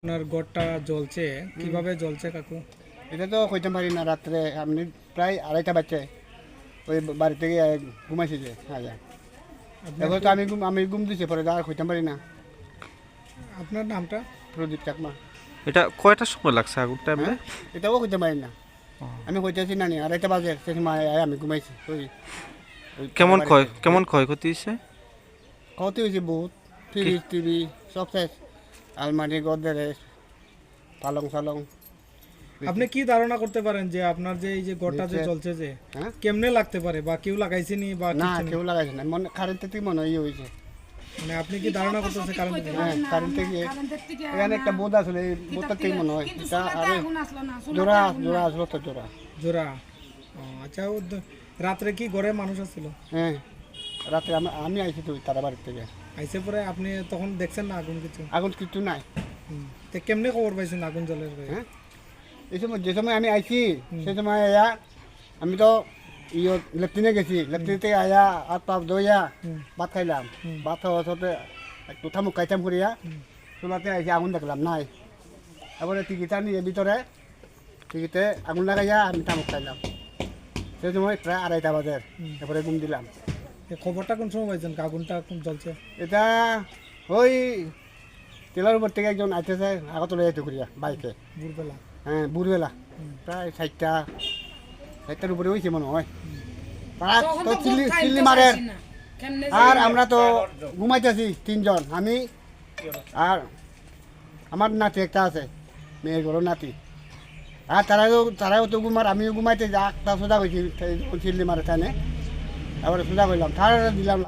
আপনার ঘরটা জ্বলছে কিভাবে জ্বলছে কাকু? এটা তো কইতে পারি না। রাত্রে আপনি প্রায় 2:30 বাজছে ওই বাড়ি থেকে ঘুমাইছি যে হ্যাঁ। আপনার এবার তো আমি ঘুম দিছি, পরে আর কইতে পারি না। আপনার নামটা? প্রদীপ চাকমা। এটা কয়টার সময় লাগছে আগুনটা এমনি? হ্যাঁ, এটাও কইতে পারি না। আমি কইতেছি না 2:30 বাজে সে সময় আমি ঘুমাইছি। ওই কেমন ক্ষয়ক্ষতি হয়েছে? ক্ষতি হয়েছে বহুত। ফ্রিজ টিভি সব শেষ, আলমারি গদ্রেজ পালং সালং। আপনি কি ধারণা করতে পারেন যে আপনার যে এই যে ঘরটা যে নিচে- জ্বলছে যে হ্যাঁ, কেমনে লাগতে পারে বা কেউ লাগাইছেনি বা না কিছু কেউ লাগাইছে না, মনে কারেন্ট থেকে মনে হয় হয়েছে। মানে আপনি কি ধারণা করতেছেন কারণ হ্যাঁ, কারেন্ট থেকে এখানে একটা বোধ আসলে এই বোধটা থেকে মনে হয় এটা। আরে জোড়া জোড়া আসলো তো জোড়া। জোড়া? আচ্ছা রাত্রে কি ঘরে মানুষ আসছিল? হ্যাঁ, রাতে আমি আইছি তো তারা বাড়ির থেকে। আইসে পরে আপনি তখন দেখছেন না আগুন কিছু? আগুন কিছু নাই। তো কেমনে খবর পাইছেন আগুন জ্বলের? হ্যাঁ, এই সময় যে সময় আমি আইছি সেই সময় আয়া আমি তো লেফটিনে গেছি। লেফটিনে থেকে আয়া হাত পা ধোয়া ভাত খাইলাম। ভাত খাওয়ার সাথে একটু থামুক খাইতাম করিয়া চুলাতে আইসি, আগুন দেখলাম নাই। তারপরে টিকিটা নিয়ে ভিতরে টিকিটে আগুন লাগাইয়া আমি থামুক খাইলাম। সেই সময় প্রায় 2:30 বাজে। তারপরে ঘুম দিলাম। এই খবরটা কোন সময় পাইছেন আগুনটা কোন জ্বলছে? এটা ওই তেলার উপর থেকে একজন আইতেছে আগতলে যেতে করিয়া বাইকে। ভোরবেলা? হ্যাঁ, ভোরবেলা প্রায় 4টার উপরে হয়েছে মনে হয়। তারা তো চিল্লি মারে। আর আমরা তো ঘুমাইতেছি 3 জন, আমি আর আমার নাতি একটা আছে, মেয়ের ঘরের নাতি। আর তারাও তো ঘুমার, আমিও ঘুমাইতে যা সোজা হয়েছি চিল্লি মারে টানে। তারপরে সোজা করলাম, তারা দিলাম।